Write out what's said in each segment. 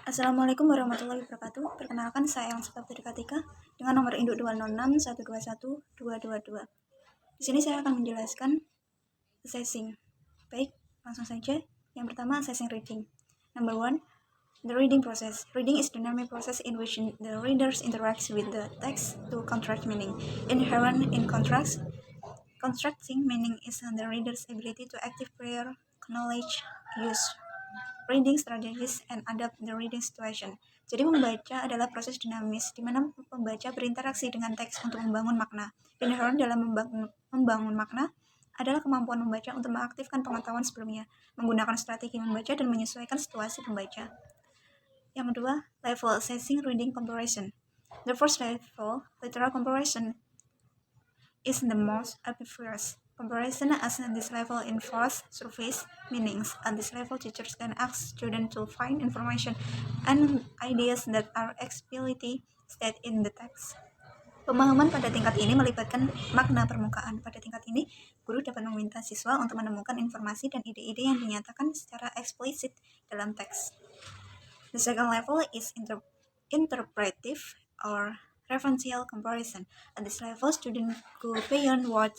Assalamualaikum warahmatullahi wabarakatuh. Perkenalkan, saya Elsa Katika dengan nomor induk 206121222. Di sini saya akan menjelaskan assessing. Baik, langsung saja. Yang pertama, assessing reading. Number one, the reading process. Reading is the dynamic process in which the readers interact with the text to construct meaning. Inherent in contrast, constructing meaning is the reader's ability to active prayer, knowledge, use reading strategies, and adapt the reading situation. Jadi membaca adalah proses dinamis di mana pembaca berinteraksi dengan teks untuk membangun makna. Inherent dalam membangun makna adalah kemampuan membaca untuk mengaktifkan pengetahuan sebelumnya, menggunakan strategi membaca dan menyesuaikan situasi pembaca. Yang kedua, level assessing reading comparison. The first level, literal comparison, is the most obvious. Comparison at this level involves surface meanings. At this level, teachers can ask students to find information and ideas that are explicitly stated in the text. Pemahaman pada tingkat ini melibatkan makna permukaan. Pada tingkat ini, guru dapat meminta siswa untuk menemukan informasi dan ide-ide yang dinyatakan secara eksplisit dalam teks. The second level is interpretive or referential comparison. At this level, students go beyond what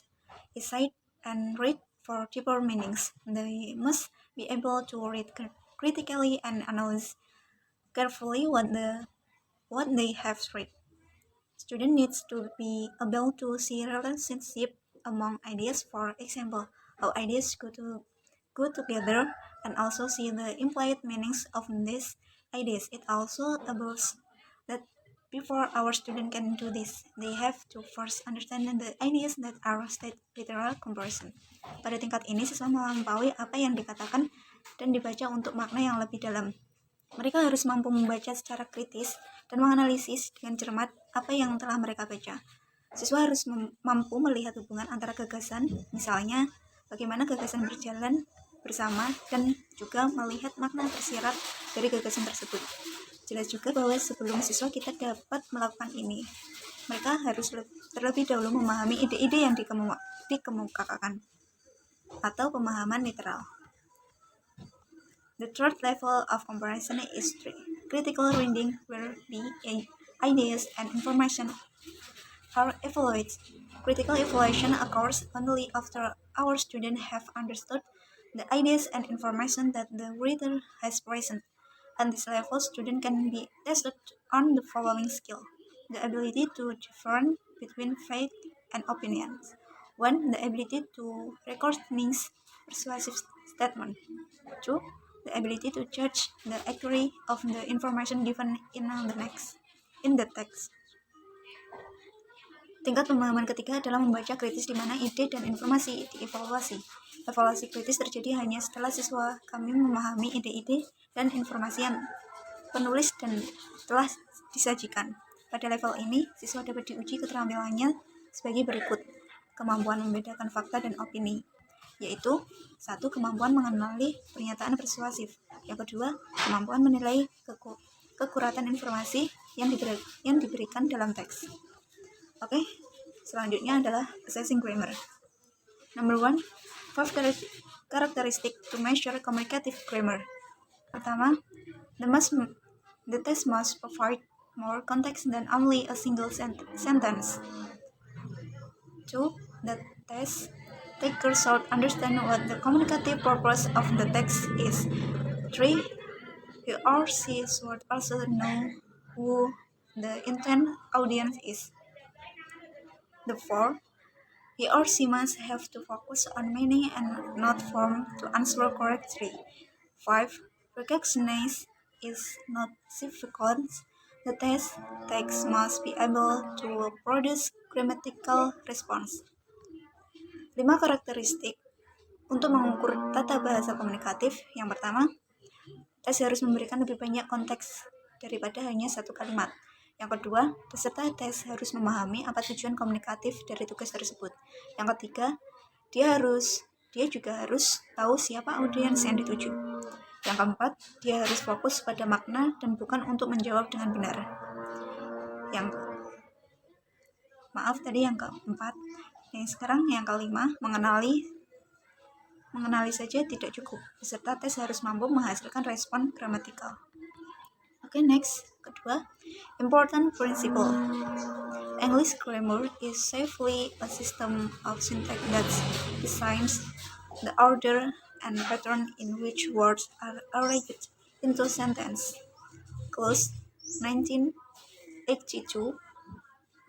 is said and read for deeper meanings. They must be able to read critically and analyze carefully what they have read. Student needs to be able to see relationship among ideas, for example, how ideas go together, and also see the implied meanings of these ideas. It also involves that before our student can do this, they have to first understand the ideas that are stated literal comparison. Pada tingkat ini, siswa melampaui apa yang dikatakan dan dibaca untuk makna yang lebih dalam. Mereka harus mampu membaca secara kritis dan menganalisis dengan cermat apa yang telah mereka baca. Siswa harus mampu melihat hubungan antara gagasan, misalnya bagaimana gagasan berjalan bersama, dan juga melihat makna tersirat dari gagasan tersebut. Jelas juga bahwa sebelum siswa kita dapat melakukan ini, mereka harus terlebih dahulu memahami ide-ide yang dikemukakan atau pemahaman literal. The third level of comparison is critical reading, where the ideas and information are evaluated. Critical evaluation occurs only after our students have understood the ideas and information that the reader has present. At this level, students can be tested on the following skill: the ability to differentiate between fact and opinions. 1. The ability to record means persuasive statement. 2. The ability to judge the accuracy of the information given in the text. Tingkat pemahaman ketiga adalah membaca kritis, di mana ide dan informasi dievaluasi. Evaluasi kritis terjadi hanya setelah siswa kami memahami ide-ide dan informasi yang penulis dan telah disajikan. Pada level ini, siswa dapat diuji keterampilannya sebagai berikut. Kemampuan membedakan fakta dan opini, yaitu 1. Kemampuan mengenali pernyataan persuasif. Yang kedua, kemampuan menilai kekuratan informasi yang diberikan dalam teks. Oke, selanjutnya adalah assessing grammar. Number 1, 5 characteristic to measure communicative grammar. Pertama, the test must provide more context than only a single sentence. 2. The test taker should understand what the communicative purpose of the text is. 3. He or she should also know who the intended audience is. The 4. He or she must have to focus on meaning and not form to answer correctly. 5. Recognition is not significant. The text must be able to produce grammatical response. 5 karakteristik untuk mengukur tata bahasa komunikatif. Yang pertama, tes harus memberikan lebih banyak konteks daripada hanya satu kalimat. Yang kedua, peserta tes harus memahami apa tujuan komunikatif dari tugas tersebut. Yang ketiga, dia juga harus tahu siapa audiens yang dituju. Yang keempat, dia harus fokus pada makna dan bukan untuk menjawab dengan benar. Yang keempat. Sekarang yang kelima, mengenali saja tidak cukup. Peserta tes harus mampu menghasilkan respon gramatikal. Okay, next, kedua, important principle. English grammar is safely a system of syntax that designs the order and pattern in which words are arranged into sentence. Close 1982.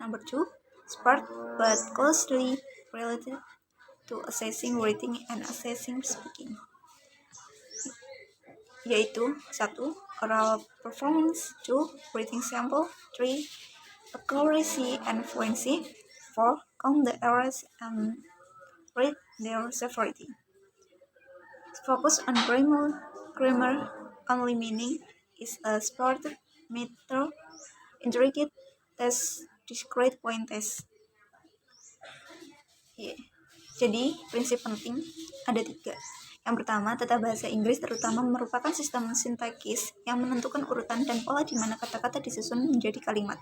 Number 2, spark but closely related to assessing writing and assessing speaking, yaitu 1. Oral performance, 2. Writing sample, 3. Accuracy and fluency, 4. Count the errors and rate their severity. Focus on grammar only meaning is a sport meter, intricate test, discrete point test. Yeah. Jadi, prinsip penting ada 3. Yang pertama, tata bahasa Inggris terutama merupakan sistem sintaksis yang menentukan urutan dan pola di mana kata-kata disusun menjadi kalimat.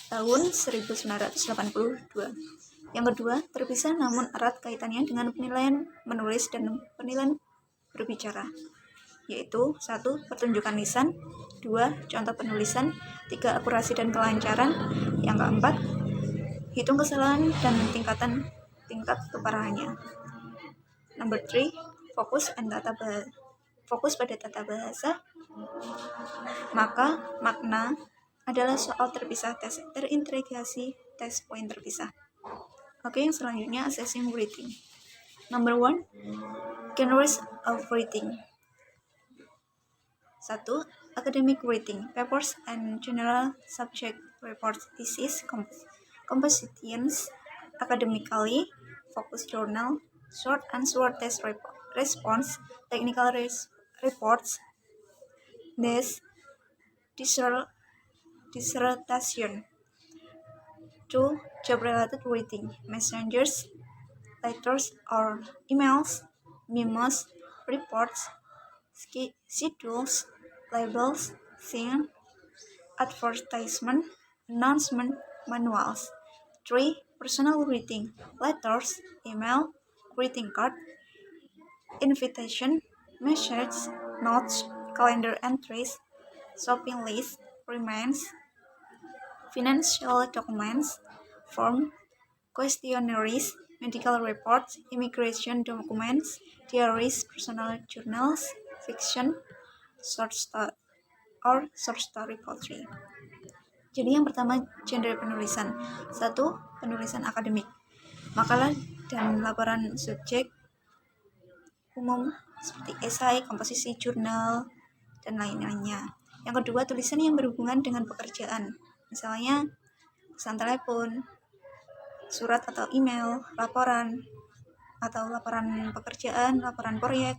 Tahun 1982. Yang kedua, terpisah namun erat kaitannya dengan penilaian menulis dan penilaian berbicara, yaitu 1. Pertunjukan lisan, 2. Contoh penulisan, 3. Akurasi dan kelancaran, yang keempat, hitung kesalahan dan tingkat keparahannya. Number 3, fokus pada tata bahasa, maka makna adalah soal terpisah tes terintegrasi tes poin terpisah. Oke, yang selanjutnya assessing writing. Number 1, genres of writing. 1. Academic writing, papers and general subject reports, thesis, compositions, academically focused journal, short answer test response, technical reports, dissertation. 2. Job-related writing, messengers, letters or emails, memos, reports, schedules, labels, sign, advertisement, announcement, manuals. 3. Personal writing, letters, email, greeting card, invitation, message, notes, calendar entries, shopping list, reminds, financial documents, form, questionnaires, medical reports, immigration documents, diaries, personal journals, fiction, short story poetry. Jadi yang pertama, genre penulisan. 1. Penulisan akademik, makalah dan laporan subjek umum seperti esai, komposisi, jurnal, dan lain-lainnya. Yang kedua, tulisan yang berhubungan dengan pekerjaan, misalnya pesan telepon, surat atau email, laporan pekerjaan, laporan proyek,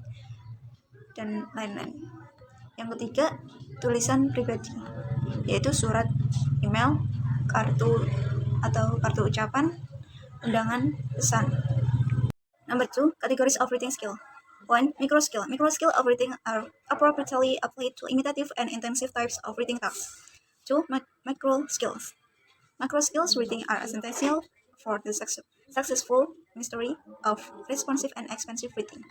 dan lain-lain. Yang ketiga, tulisan pribadi, yaitu surat, email, kartu ucapan, undangan, pesan. Number 2, categories of writing skill. 1. Micro skill. Micro skill of writing are appropriately applied to imitative and intensive types of writing tasks. 2. Macro skills. Macro skills writing are essential for the successful mastery of responsive and expansive writing.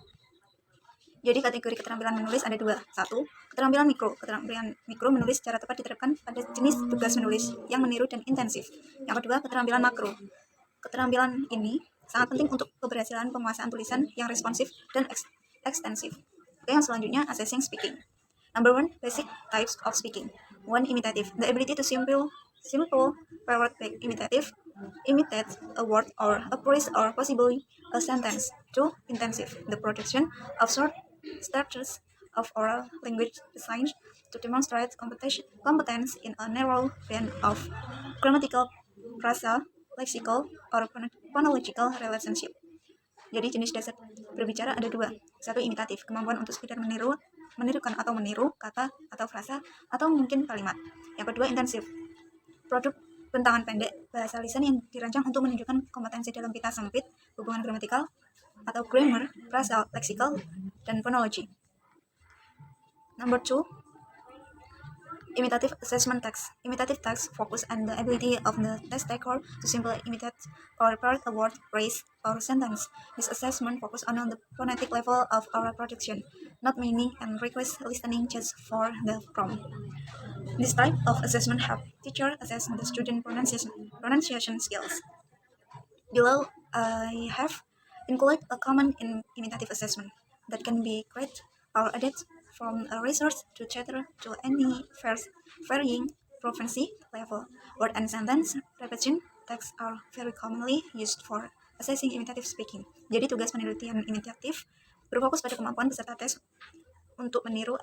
Jadi kategori keterampilan menulis ada 2. 1. Keterampilan mikro. Keterampilan mikro menulis secara tepat diterapkan pada jenis tugas menulis yang meniru dan intensif. Yang kedua, keterampilan makro. Keterampilan ini sangat penting untuk keberhasilan penguasaan tulisan yang responsif dan ekstensif. Oke, yang selanjutnya assessing speaking. Number 1, basic types of speaking. 1. Imitative. The ability to simple forward back imitate a word or a phrase or possibly a sentence. 2. Intensive. The production of short stretches of oral language designed to demonstrate competence in a narrow band of grammatical, phrasal, lexical, or phonological relationship. Jadi jenis dasar berbicara ada 2. 1. Imitatif, kemampuan untuk sekedar menirukan atau meniru kata atau frasa atau mungkin kalimat. Yang kedua, intensif, produk bentangan pendek bahasa lisan yang dirancang untuk menunjukkan kompetensi dalam pita sempit, hubungan gramatikal atau grammar, phrasal, lexical, dan phonology. Number 2, imitative assessment text. Imitative text focus on the ability of the test taker to simply imitate or report a word, phrase, or sentence. This assessment focus on the phonetic level of oral production. not meaning, and requires listening just for the prompt. This type of assessment helps teacher assess the student pronunciation skills. Below, I have included a common imitative assessment that can be created or adapted from a research to cater to any varying proficiency level. Word and sentence repetition texts are very commonly used for assessing imitative speaking. Jadi tugas penelitian imitatif berfokus pada kemampuan peserta tes untuk meniru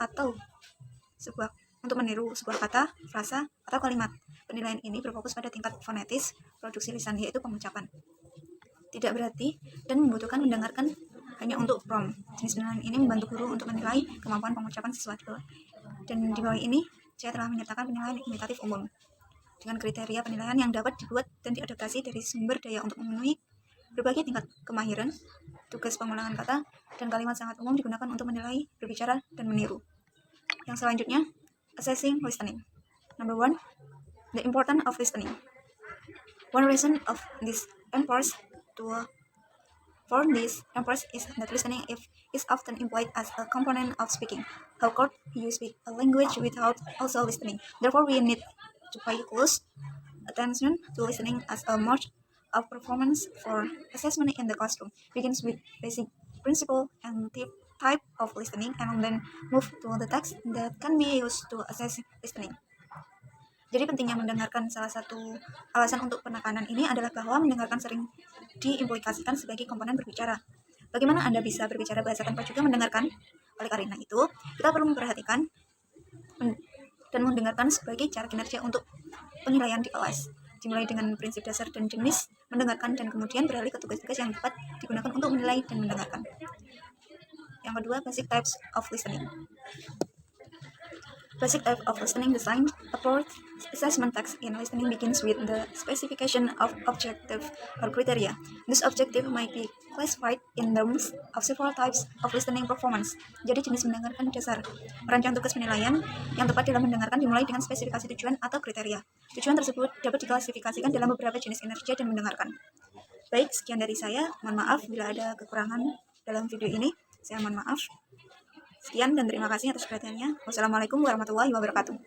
sebuah sebuah kata, frasa, atau kalimat. Penilaian ini berfokus pada tingkat fonetis, produksi lisan, yaitu pengucapan. Tidak berarti dan membutuhkan mendengarkan hanya untuk prompt. Jenis penilaian ini membantu guru untuk menilai kemampuan pengucapan sesuatu. Dan di bawah ini, saya telah menyertakan penilaian imitatif umum dengan kriteria penilaian yang dapat dibuat dan diadaptasi dari sumber daya untuk memenuhi berbagai tingkat kemahiran. Tugas pengulangan kata dan kalimat sangat umum digunakan untuk menilai, berbicara, dan meniru. Yang selanjutnya, assessing listening. Number 1, the importance of listening. One reason of this emphasis for this emphasis is that listening is often employed as a component of speaking. How could you speak a language without also listening? Therefore, we need to pay close attention to listening as a mode of performance for assessment in the classroom. Begins with basic principle and type of listening, and then move to the text that can be used to assess listening. Jadi pentingnya mendengarkan, salah satu alasan untuk penekanan ini adalah bahwa mendengarkan sering diimplikasikan sebagai komponen berbicara. Bagaimana Anda bisa berbicara bahasa tanpa juga mendengarkan? Oleh karena itu, kita perlu memperhatikan dan mendengarkan sebagai cara kinerja untuk penilaian di kelas. Dimulai dengan prinsip dasar dan jenis mendengarkan, dan kemudian beralih ke tugas-tugas yang dapat digunakan untuk menilai dan mendengarkan. Yang kedua, basic types of listening. Basic type of listening design approach assessment text in listening begins with the specification of objective or criteria. This objective might be classified in terms of several types of listening performance. Jadi jenis mendengarkan dasar. Merancang tugas penilaian yang tepat dalam mendengarkan dimulai dengan spesifikasi tujuan atau kriteria. Tujuan tersebut dapat diklasifikasikan dalam beberapa jenis kinerja dan mendengarkan. Baik, sekian dari saya. Mohon maaf bila ada kekurangan dalam video ini. Saya mohon maaf. Sekian dan terima kasih atas perhatiannya. Wassalamualaikum warahmatullahi wabarakatuh.